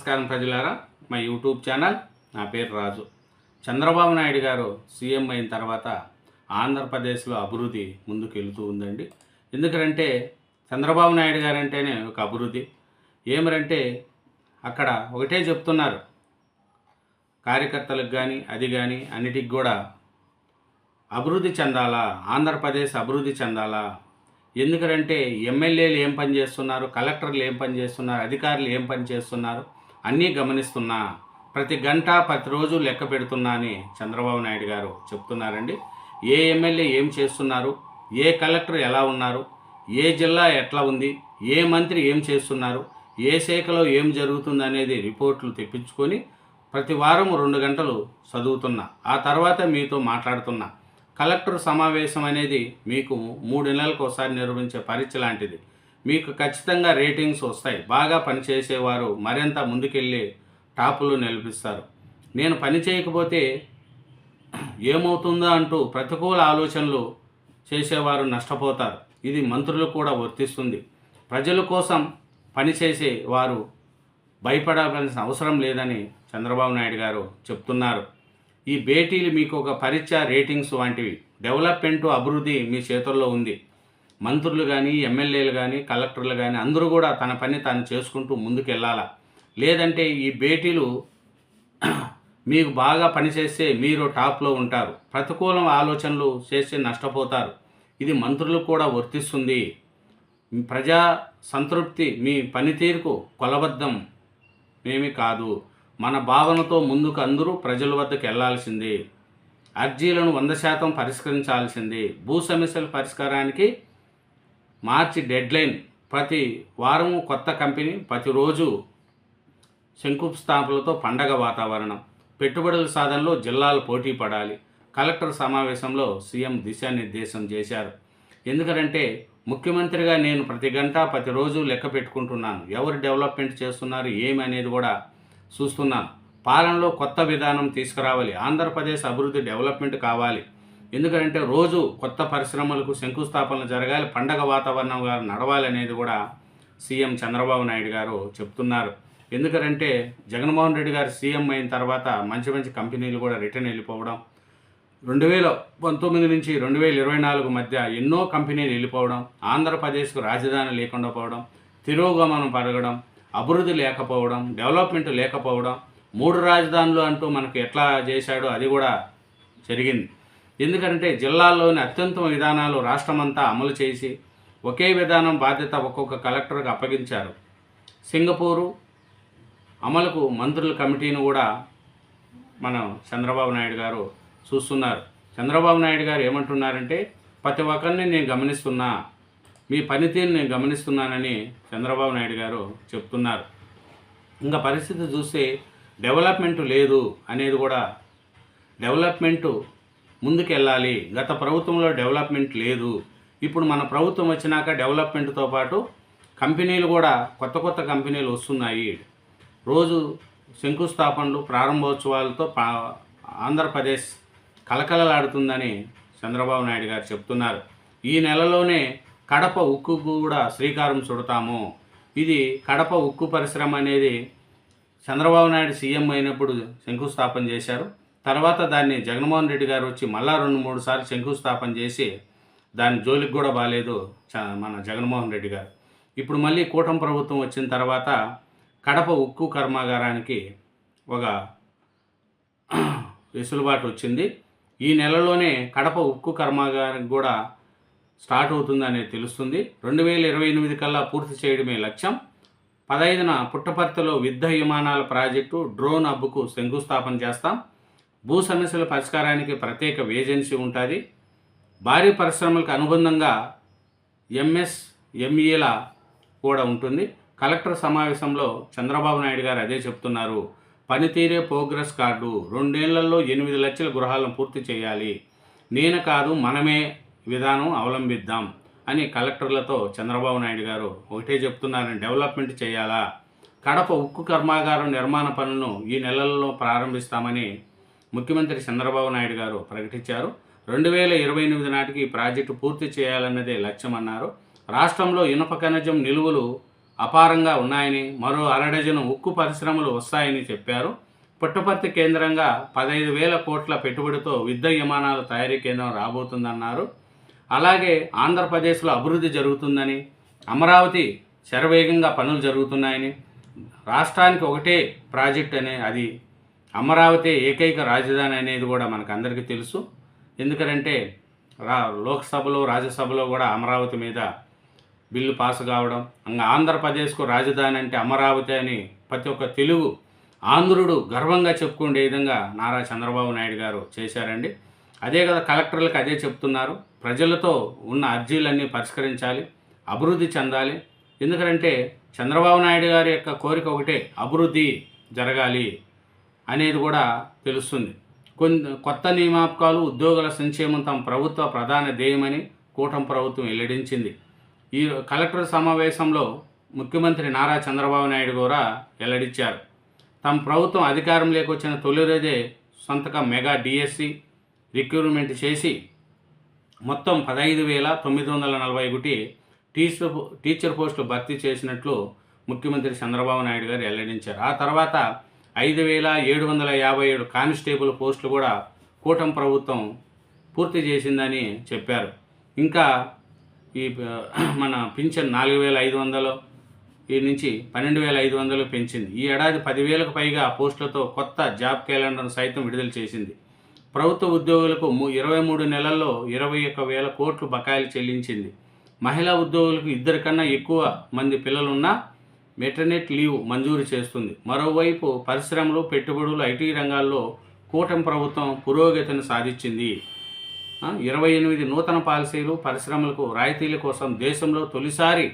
నమస్కారం ప్రజలారా, మా యూట్యూబ్ ఛానల్. నా పేరు రాజు. చంద్రబాబు నాయుడు గారు సీఎం అయిన తర్వాత ఆంధ్రప్రదేశ్లో అభివృద్ధి ముందుకు వెళుతూ ఉందండి. ఎందుకంటే చంద్రబాబు నాయుడు గారు అంటేనే ఒక అభివృద్ధి. ఏమరంటే అక్కడ ఒకటే చెప్తున్నారు, కార్యకర్తలకు కానీ అది కానీ అన్నిటికి కూడా అభివృద్ధి చెందాలా, ఆంధ్రప్రదేశ్ అభివృద్ధి చెందాలా. ఎందుకంటే ఎమ్మెల్యేలు ఏం పని చేస్తున్నారు, కలెక్టర్లు ఏం పని చేస్తున్నారు, అధికారులు ఏం పని చేస్తున్నారు అన్నీ గమనిస్తున్నా, ప్రతి గంట ప్రతిరోజు లెక్క పెడుతున్నా అని చంద్రబాబు నాయుడు గారు చెప్తున్నారండి. ఏ ఎమ్మెల్యే ఏం చేస్తున్నారు, ఏ కలెక్టర్ ఎలా ఉన్నారు, ఏ జిల్లా ఎట్లా ఉంది, ఏ మంత్రి ఏం చేస్తున్నారు, ఏ శాఖలో ఏం జరుగుతుంది అనేది రిపోర్ట్లు తెప్పించుకొని ప్రతి వారం 2 గంటలు చదువుతున్నా, ఆ తర్వాత మీతో మాట్లాడుతున్నా. కలెక్టర్ సమావేశం అనేది మీకు 3 నెలలకు ఒకసారి నిర్వహించే పరీక్ష లాంటిది. మీకు ఖచ్చితంగా రేటింగ్స్ వస్తాయి. బాగా పనిచేసేవారు మరింత ముందుకెళ్ళి టాపులో నిలిపిస్తారు. నేను పని చేయకపోతే ఏమవుతుందో అంటూ ప్రతికూల ఆలోచనలు చేసేవారు నష్టపోతారు. ఇది మంత్రులకు కూడా వర్తిస్తుంది. ప్రజల కోసం పనిచేసే వారు భయపడాల్సిన అవసరం లేదని చంద్రబాబు నాయుడు గారు చెప్తున్నారు. ఈ భేటీలు మీకు ఒక పరీక్ష, రేటింగ్స్ వంటివి. డెవలప్మెంట్, అభివృద్ధి మీ చేతుల్లో ఉంది. మంత్రులు కానీ, ఎమ్మెల్యేలు కానీ, కలెక్టర్లు కానీ అందరూ కూడా తన పని తాను చేసుకుంటూ ముందుకు వెళ్ళాలా. లేదంటే ఈ భేటీలు మీకు బాగా పనిచేస్తే మీరు టాప్లో ఉంటారు, ప్రతికూల ఆలోచనలు చేస్తే నష్టపోతారు. ఇది మంత్రులకు కూడా వర్తిస్తుంది. ప్రజా సంతృప్తి మీ పనితీరుకు కొలబద్దం ఏమీ కాదు. మన భావనతో ముందుకు అందరూ ప్రజల వద్దకు వెళ్లాల్సిందే. అర్జీలను 100% పరిష్కరించాల్సిందే. భూ సమస్యల పరిష్కారానికి మార్చి డెడ్లైన్. ప్రతి వారం కొత్త కంపెనీ, ప్రతిరోజు శంకుస్థాపనలతో పండగ వాతావరణం. పెట్టుబడుల సాధనలో జిల్లాలు పోటీ పడాలి. కలెక్టర్ సమావేశంలో సీఎం దిశానిర్దేశం చేశారు. ఎందుకంటే ముఖ్యమంత్రిగా నేను ప్రతి గంట ప్రతిరోజు లెక్క పెట్టుకుంటున్నాను. ఎవరు డెవలప్మెంట్ చేస్తున్నారు ఏమి అనేది కూడా చూస్తున్నాను. పాలనలో కొత్త విధానం తీసుకురావాలి. ఆంధ్రప్రదేశ్ అభివృద్ధి, డెవలప్మెంట్ కావాలి. ఎందుకంటే రోజు కొత్త పరిశ్రమలకు శంకుస్థాపనలు జరగాలి, పండగ వాతావరణంగా నడవాలి అనేది కూడా సీఎం చంద్రబాబు నాయుడు గారు చెప్తున్నారు. ఎందుకంటే జగన్మోహన్ రెడ్డి గారు సీఎం అయిన తర్వాత మంచి మంచి కంపెనీలు కూడా రిటర్న్ వెళ్ళిపోవడం, 2019 నుంచి 2024 మధ్య ఎన్నో కంపెనీలు వెళ్ళిపోవడం, ఆంధ్రప్రదేశ్కు రాజధాని లేకుండా పోవడం, తిరోగమనం పెరగడం, అభివృద్ధి లేకపోవడం, డెవలప్మెంట్ లేకపోవడం, 3 రాజధానులు అంటూ మనకు ఎట్లా చేశాడో అది కూడా జరిగింది. ఎందుకంటే జిల్లాల్లోని అత్యుత్తమ విధానాలు రాష్ట్రమంతా అమలు చేసి ఒకే విధానం బాధ్యత ఒక్కొక్క కలెక్టర్కి అప్పగించారు. సింగపూరు అమలుకు మంత్రుల కమిటీని కూడా మనం చంద్రబాబు నాయుడు గారు చూస్తున్నారు. చంద్రబాబు నాయుడు గారు ఏమంటున్నారంటే ప్రతి ఒక్కరిని నేను గమనిస్తున్నా, మీ పనితీరుని నేను గమనిస్తున్నానని చంద్రబాబు నాయుడు గారు చెప్తున్నారు. ఇంకా పరిస్థితి చూస్తే డెవలప్మెంట్ లేదు అనేది కూడా, డెవలప్మెంటు ముందుకు వెళ్ళాలి. గత ప్రభుత్వంలో డెవలప్మెంట్ లేదు. ఇప్పుడు మన ప్రభుత్వం వచ్చినాక డెవలప్మెంట్తో పాటు కంపెనీలు కూడా కొత్త కొత్త కంపెనీలు వస్తున్నాయి. రోజు శంకుస్థాపనలు, ప్రారంభోత్సవాలతో ఆంధ్రప్రదేశ్ కలకలలాడుతుందని చంద్రబాబు నాయుడు గారు చెప్తున్నారు. ఈ నెలలోనే కడప ఉక్కు కూడా శ్రీకారం చుడతాము. ఇది కడప ఉక్కు పరిశ్రమ అనేది చంద్రబాబు నాయుడు సీఎం అయినప్పుడు శంకుస్థాపన చేశారు. తర్వాత దాన్ని జగన్మోహన్ రెడ్డి గారు వచ్చి మళ్ళా 2-3 సార్లు శంకుస్థాపన చేసి దాని జోలికి కూడా బాలేదు మన జగన్మోహన్ రెడ్డి గారు. ఇప్పుడు మళ్ళీ కూటమి ప్రభుత్వం వచ్చిన తర్వాత కడప ఉక్కు కర్మాగారానికి ఒక వెసులుబాటు వచ్చింది. ఈ నెలలోనే కడప ఉక్కు కర్మాగారం కూడా స్టార్ట్ అవుతుందని తెలుస్తుంది. 2028 కల్లా పూర్తి చేయడమే లక్ష్యం. 15న పుట్టపర్తిలో యుద్ధ విమానాల ప్రాజెక్టు, డ్రోన్ హబ్కు శంకుస్థాపన చేస్తాం. భూ సమస్యల పరిష్కారానికి ప్రత్యేక ఏజెన్సీ ఉంటుంది. భారీ పరిశ్రమలకు అనుబంధంగా ఎంఎస్ఎంఈల కూడా ఉంటుంది. కలెక్టర్ సమావేశంలో చంద్రబాబు నాయుడు గారు అదే చెప్తున్నారు. పనితీరే ప్రోగ్రెస్ కార్డు. 2 ఏళ్లలో 8 లక్షల గృహాలను పూర్తి చేయాలి. నేను కాదు మనమే విధానం అవలంబిద్దాం అని కలెక్టర్లతో చంద్రబాబు నాయుడు గారు ఒకటే చెప్తున్నారని, డెవలప్మెంట్ చేయాలా. కడప ఉక్కు కర్మాగారం నిర్మాణ పనులను ఈ నెలల్లో ప్రారంభిస్తామని ముఖ్యమంత్రి చంద్రబాబు నాయుడు గారు ప్రకటించారు. 2028 నాటికి ఈ ప్రాజెక్టు పూర్తి చేయాలన్నదే లక్ష్యమన్నారు. రాష్ట్రంలో ఇనుప ఖనిజం నిలువలు అపారంగా ఉన్నాయని, మరో అరడజను ఉక్కు పరిశ్రమలు వస్తాయని చెప్పారు. పుట్టపర్తి కేంద్రంగా 15,000 కోట్ల పెట్టుబడితో యుద్ధ విమానాల తయారీ కేంద్రం రాబోతుందన్నారు. అలాగే ఆంధ్రప్రదేశ్లో అభివృద్ధి జరుగుతుందని, అమరావతి శరవేగంగా పనులు జరుగుతున్నాయని, రాష్ట్రానికి ఒకటే ప్రాజెక్ట్ అనే అది అమరావతి ఏకైక రాజధాని అనేది కూడా మనకు అందరికీ తెలుసు. ఎందుకంటే లోక్సభలో రాజ్యసభలో కూడా అమరావతి మీద బిల్లు పాస్ కావడం, ఆంధ్రప్రదేశ్కు రాజధాని అంటే అమరావతి అని ప్రతి ఒక్క తెలుగు ఆంధ్రుడు గర్వంగా చెప్పుకునే విధంగా నారా చంద్రబాబు నాయుడు గారు చేశారండి. అదే కదా కలెక్టర్లకు అదే చెప్తున్నారు. ప్రజలతో ఉన్న అర్జీలన్నీ పరిష్కరించాలి, అభివృద్ధి చెందాలి. ఎందుకంటే చంద్రబాబు నాయుడు గారి యొక్క కోరిక ఒకటే, అభివృద్ధి జరగాలి అనేది కూడా తెలుస్తుంది. కొత్త నియామకాలు, ఉద్యోగుల సంక్షేమం తమ ప్రభుత్వ ప్రధాన ధ్యేయమని కూటమి ప్రభుత్వం వెల్లడించింది. ఈ కలెక్టర్ సమావేశంలో ముఖ్యమంత్రి నారా చంద్రబాబు నాయుడు కూడా వెల్లడించారు. తమ ప్రభుత్వం అధికారంలోకి వచ్చిన తొలి రోజే సొంతగా మెగా డిఎస్సి రిక్రూట్మెంట్ చేసి మొత్తం 15,941 టీచర్ పోస్టులు భర్తీ చేసినట్లు ముఖ్యమంత్రి చంద్రబాబు నాయుడు గారు వెల్లడించారు. ఆ తర్వాత 5,757 కానిస్టేబుల్ పోస్టులు కూడా కూటమి ప్రభుత్వం పూర్తి చేసిందని చెప్పారు. ఇంకా ఈ మన పింఛన్ 4,500 నుంచి 12,500 పెంచింది. ఈ ఏడాది 10,000కు పైగా పోస్టులతో కొత్త జాబ్ క్యాలెండర్ను సైతం విడుదల చేసింది. ప్రభుత్వ ఉద్యోగులకు 23 నెలల్లో 21,000 కోట్లు బకాయిలు చెల్లించింది. మహిళా ఉద్యోగులకు 2 కన్నా ఎక్కువ మంది పిల్లలున్నా మెటర్నిటీ లీవ్ మంజూరు చేస్తుంది. మరోవైపు పరిశ్రమలు, పెట్టుబడులు, ఐటీ రంగాల్లో కూటమి ప్రభుత్వం పురోగతిని సాధించింది. 28 నూతన పాలసీలు, పరిశ్రమలకు రాయితీల కోసం దేశంలో తొలిసారి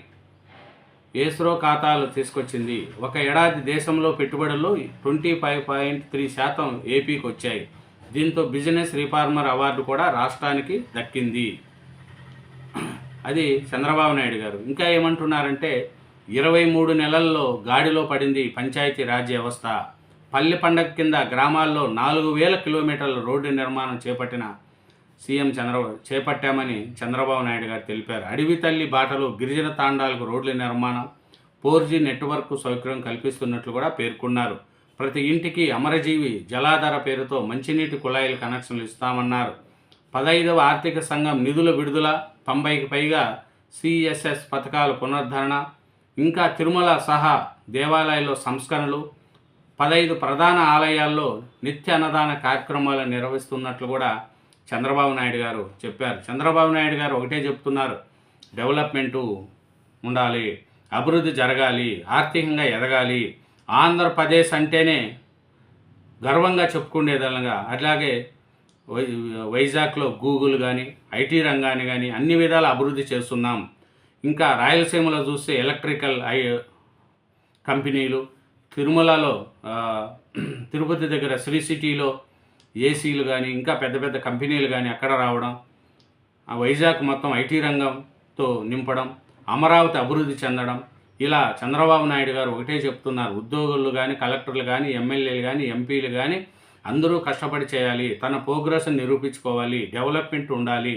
ఏస్రో ఖాతాలు తీసుకొచ్చింది. ఒక ఏడాది దేశంలో పెట్టుబడుల్లో 25.3% ఏపీకి వచ్చాయి. దీంతో బిజినెస్ రిఫార్మర్ అవార్డు కూడా రాష్ట్రానికి దక్కింది. అది చంద్రబాబు నాయుడు గారు. ఇంకా ఏమంటున్నారంటే 23 నెలల్లో గాడిలో పడింది పంచాయతీ రాజ్ వ్యవస్థ. పల్లె పండగ కింద గ్రామాల్లో 4,000 కిలోమీటర్ల రోడ్డు నిర్మాణం చేపట్టామని చంద్రబాబు నాయుడు గారు తెలిపారు. అడవి తల్లి బాటలు, గిరిజన తాండాలకు రోడ్ల నిర్మాణం, 4G నెట్వర్క్ సౌకర్యం కల్పిస్తున్నట్లు కూడా పేర్కొన్నారు. ప్రతి ఇంటికి అమరజీవి జలాధార పేరుతో మంచినీటి కుళాయిల కనెక్షన్లు ఇస్తామన్నారు. 15వ ఆర్థిక సంఘం నిధుల విడుదల, 90కి పైగా CSS పథకాల పునరుద్ధరణ, ఇంకా తిరుమల సహా దేవాలయాల్లో సంస్కరణలు, 15 ప్రధాన ఆలయాల్లో నిత్య అన్నదాన కార్యక్రమాలు నిర్వహిస్తున్నట్లు కూడా చంద్రబాబు నాయుడు గారు చెప్పారు. చంద్రబాబు నాయుడు గారు ఒకటే చెప్తున్నారు, డెవలప్మెంటు ఉండాలి, అభివృద్ధి జరగాలి, ఆర్థికంగా ఎదగాలి, ఆంధ్రప్రదేశ్ అంటేనే గర్వంగా చెప్పుకునేదనగా. అట్లాగే వైజాగ్లో గూగుల్ కానీ, ఐటీ రంగాన్ని కానీ అన్ని విధాల అభివృద్ధి చేస్తున్నాం. ఇంకా రాయలసీమలో చూస్తే ఎలక్ట్రికల్ కంపెనీలు, తిరుమలలో తిరుపతి దగ్గర శ్రీ సిటీలో ఏసీలు కానీ, ఇంకా పెద్ద పెద్ద కంపెనీలు కానీ అక్కడ రావడం, వైజాగ్ మొత్తం ఐటీ రంగంతో నింపడం, అమరావతి అభివృద్ధి చెందడం, ఇలా చంద్రబాబు నాయుడు గారు ఒకటే చెప్తున్నారు. ఉద్యోగులు కానీ, కలెక్టర్లు కానీ, ఎమ్మెల్యేలు కానీ, ఎంపీలు కానీ అందరూ కష్టపడి చేయాలి, తన ప్రోగ్రెస్ని నిరూపించుకోవాలి, డెవలప్మెంట్ ఉండాలి,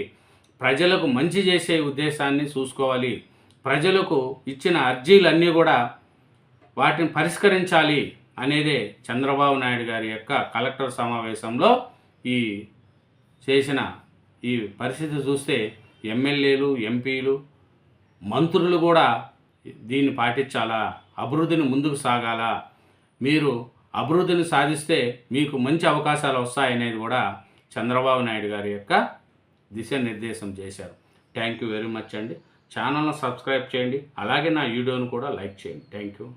ప్రజలకు మంచి చేసే ఉద్దేశాన్ని చూసుకోవాలి, ప్రజలకు ఇచ్చిన అర్జీలన్నీ కూడా వాటిని పరిష్కరించాలి అనేదే చంద్రబాబు నాయుడు గారి యొక్క కలెక్టర్ సమావేశంలో చేసిన ఈ పరిస్థితి చూస్తే ఎమ్మెల్యేలు, ఎంపీలు, మంత్రులు కూడా దీన్ని పాటించాలా, అభివృద్ధిని ముందుకు సాగాలా, మీరు అభివృద్ధిని సాధిస్తే మీకు మంచి అవకాశాలు వస్తాయనేది కూడా చంద్రబాబు నాయుడు గారి యొక్క దిశానిర్దేశం చేశారు. థ్యాంక్ యూ వెరీ మచ్ అండి. ఛానల్ను సబ్స్క్రైబ్ చేయండి, అలాగే నా వీడియోను కూడా లైక్ చేయండి. Thank you.